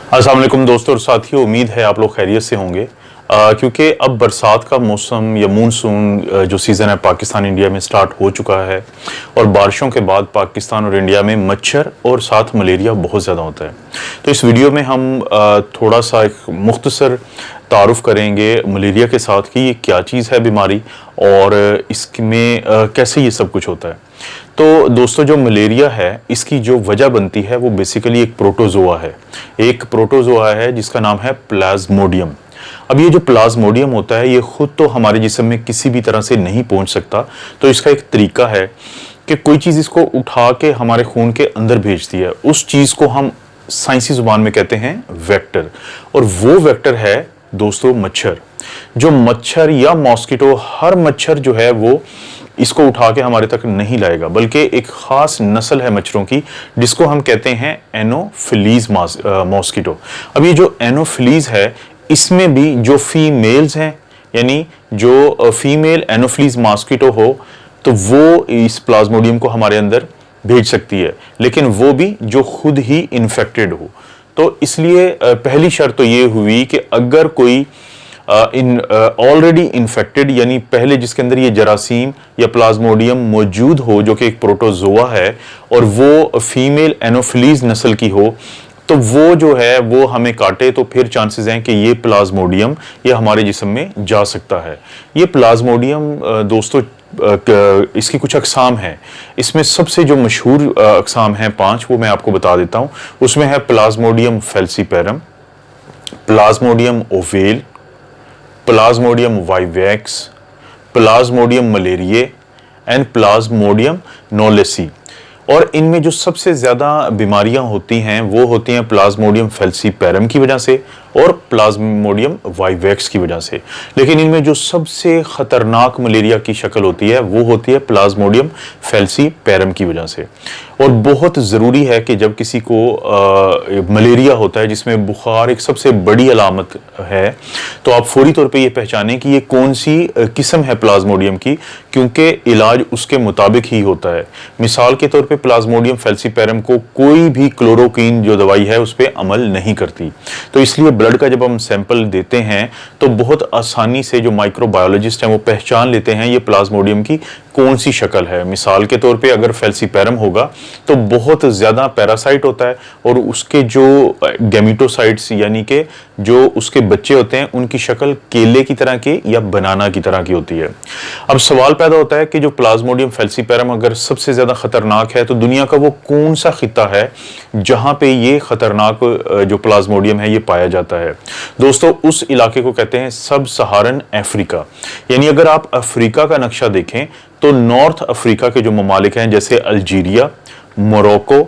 अस्सलाम वालेकुम दोस्तों और साथियों, उम्मीद है आप लोग खैरियत से होंगे क्योंकि अब बरसात का मौसम या मानसून जो सीज़न है पाकिस्तान इंडिया में स्टार्ट हो चुका है और बारिशों के बाद पाकिस्तान और इंडिया में मच्छर और साथ मलेरिया बहुत ज़्यादा होता है। तो इस वीडियो में हम थोड़ा सा एक मुख्तसर तारुफ करेंगे मलेरिया के साथ कि ये क्या चीज़ है बीमारी और इसमें कैसे ये सब कुछ होता है। तो दोस्तों, जो मलेरिया है इसकी जो वजह बनती है वो बेसिकली एक प्रोटोजोआ है। एक प्रोटोजोआ है जिसका नाम है प्लाज्मोडियम। अब ये जो प्लाज्मोडियम होता है ये खुद तो हमारे जिस्म में किसी भी तरह से नहीं पहुंच सकता, तो इसका एक तरीका है कि कोई चीज़ इसको उठा के हमारे खून के अंदर भेजती है। उस चीज़ को हम साइंसी जुबान में कहते हैं वेक्टर, और वो वेक्टर है दोस्तों मच्छर। जो मच्छर या मॉस्किटो, हर मच्छर जो है वो इसको उठा के हमारे तक नहीं लाएगा, बल्कि एक खास नस्ल है मच्छरों की जिसको हम कहते हैं एनोफिलीज मॉस्किटो। अब ये जो एनोफिलीज है इसमें भी जो फीमेल्स हैं, यानी जो फीमेल एनोफिलीज मॉस्किटो हो तो वो इस प्लाज्मोडियम को हमारे अंदर भेज सकती है, लेकिन वो भी जो खुद ही इन्फेक्टेड हो। तो इसलिए पहली शर्त तो ये हुई कि अगर कोई ऑलरेडी इन्फेक्टेड, यानी पहले जिसके अंदर ये जरासीम या प्लाज्मोडियम मौजूद हो जो कि एक प्रोटोजोआ है और वो फीमेल एनोफिलीज नस्ल की हो, तो वो जो है वो हमें काटे तो फिर चांसेस हैं कि ये प्लाज्मोडियम ये हमारे जिस्म में जा सकता है। ये प्लाज्मोडियम दोस्तों इसकी कुछ अकसाम हैं। इसमें सबसे जो मशहूर अकसाम हैं 5, वो मैं आपको बता देता हूँ। उसमें है Plasmodium falciparum, Plasmodium ovale, Plasmodium vivax, Plasmodium malariae and Plasmodium knowlesi. और इनमें जो सबसे ज़्यादा बीमारियां होती हैं वो होती हैं प्लाज्मोडियम फैल्सीपेरम की वजह से और प्लाज्मोडियम वाइवैक्स की वजह से। लेकिन इनमें जो सबसे ख़तरनाक मलेरिया की शक्ल होती है वो होती है प्लाज्मोडियम फैल्सीपेरम की वजह से। और बहुत ज़रूरी है कि जब किसी को मलेरिया होता है जिसमें बुखार एक सबसे बड़ी अलामत है, तो आप फौरी तौर पे ये पहचानें कि ये कौन सी किस्म है प्लाज्मोडियम की, क्योंकि इलाज उसके मुताबिक ही होता है। मिसाल के तौर पे प्लाज्मोडियम फैल्सीपेरम को कोई भी क्लोरोक्वीन जो दवाई है उस पर अमल नहीं करती। तो इसलिए ब्लड का जब हम सैंपल देते हैं तो बहुत आसानी से जो माइक्रोबायोलॉजिस्ट हैं वो पहचान लेते हैं ये प्लाज्मोडियम की कौन सी शक्ल है। मिसाल के तौर पे अगर फैल्सीपेरम होगा तो बहुत ज़्यादा पैरासाइट होता है और उसके जो गैमेटोसाइट्स यानी कि जो उसके बच्चे होते हैं उनकी शक्ल केले की तरह की या बनाना की तरह की होती है। अब सवाल पैदा होता है कि जो प्लाज्मोडियम फैल्सीपेरम अगर सबसे ज़्यादा ख़तरनाक है तो दुनिया का वो कौन सा खिता है जहाँ पे ये ख़तरनाक जो प्लाज्मोडियम है ये पाया जाता है। दोस्तों, उस इलाके को कहते हैं सब सहारन अफ्रीका। यानी अगर आप अफ्रीका का नक्शा देखें तो नॉर्थ अफ्रीका के जो ममालिक हैं जैसे अल्जीरिया, मोरक्को,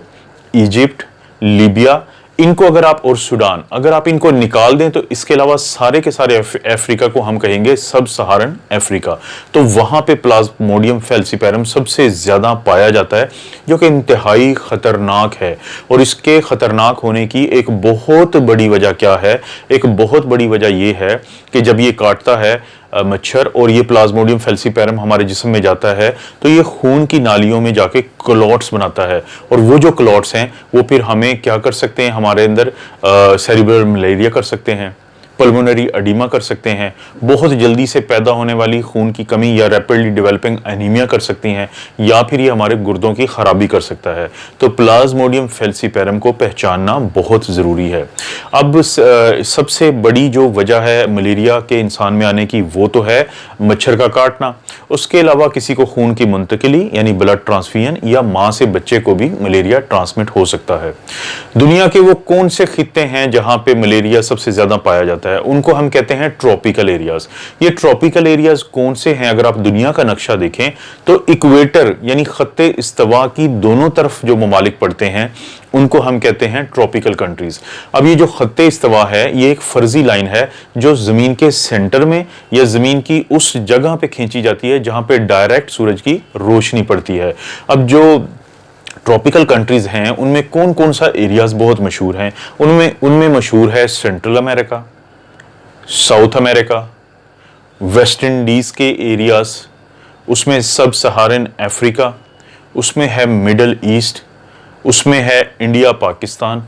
इजिप्ट, लीबिया, इनको अगर आप, और सूडान, अगर आप इनको निकाल दें तो इसके अलावा सारे के सारे अफ्रीका को हम कहेंगे सब सहारन अफ्रीका। तो वहां पे प्लाज्मोडियम फैल्सीपेरम सबसे ज्यादा पाया जाता है जो कि इंतहाई खतरनाक है। और इसके खतरनाक होने की एक बहुत बड़ी वजह क्या है? एक बहुत बड़ी वजह यह है कि जब ये काटता है मच्छर और ये प्लाज्मोडियम फैल्सीपेरम हमारे जिस्म में जाता है तो ये खून की नालियों में जाके क्लॉट्स बनाता है, और वो जो क्लॉट्स हैं वो फिर हमें क्या कर सकते हैं, हमारे अंदर सेरिब्रल मलेरिया कर सकते हैं, पल्मोनरी एडिमा कर सकते हैं, बहुत जल्दी से पैदा होने वाली खून की कमी या रैपिडली डेवलपिंग एनीमिया कर सकती हैं, या फिर ये हमारे गुर्दों की खराबी कर सकता है। तो प्लाज्मोडियम फैल्सीपेरम को पहचानना बहुत ज़रूरी है। अब सबसे बड़ी जो वजह है मलेरिया के इंसान में आने की वो तो है मच्छर का काटना। उसके अलावा किसी को खून की मुंतकिली यानी ब्लड ट्रांसफ्यूजन या माँ से बच्चे को भी मलेरिया ट्रांसमिट हो सकता है। दुनिया के वो कौन से खित्ते हैं जहाँ पे मलेरिया सबसे ज़्यादा पाया जाता है? उनको हम कहते हैं ट्रॉपिकल एरियाज। ये ट्रॉपिकल एरियाज कौन से हैं? अगर आप दुनिया का नक्शा देखें तो इक्वेटर यानी खत्ते इस्तवा की दोनों तरफ जो ममालिक पड़ते हैं उनको हम कहते हैं ट्रॉपिकल कंट्रीज। अब ये जो खत्ते इस्तवा है ये एक फर्जी लाइन है जो जमीन के सेंटर में या जमीन की उस जगह पे खींची जाती है जहां पे डायरेक्ट सूरज की रोशनी पड़ती है। अब जो ट्रॉपिकल कंट्रीज हैं उनमें कौन कौन सा एरियाज बहुत मशहूर हैं? उनमें मशहूर है central America, south America, West Indies के एरियाज, उसमें सब सहारन अफ्रीका, उसमें है मिडल ईस्ट, उसमें है इंडिया पाकिस्तान,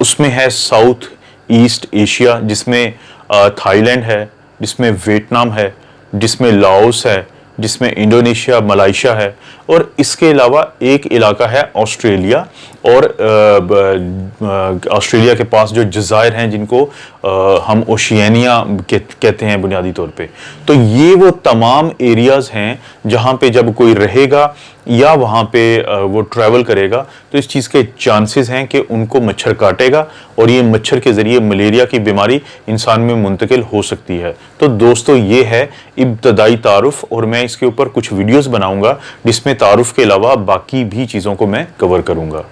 उसमें है साउथ ईस्ट एशिया, जिसमें थाईलैंड है, जिसमें वियतनाम है, जिसमें लाओस है, जिसमें इंडोनेशिया मलाइशिया है, और इसके अलावा एक इलाका है ऑस्ट्रेलिया, और ऑस्ट्रेलिया के पास जो जज़ायर हैं जिनको हम ओशियानिया कहते हैं बुनियादी तौर पे। तो ये वो तमाम एरियाज़ हैं जहाँ पे जब कोई रहेगा या वहाँ पे वो ट्रैवल करेगा तो इस चीज़ के चांसेस हैं कि उनको मच्छर काटेगा और ये मच्छर के ज़रिए मलेरिया की बीमारी इंसान में मुंतकिल हो सकती है। तो दोस्तों ये है इब्तदाई तारुफ, और मैं इसके ऊपर कुछ वीडियोस बनाऊंगा जिसमें तारुफ के अलावा बाकी भी चीज़ों को मैं कवर करूंगा।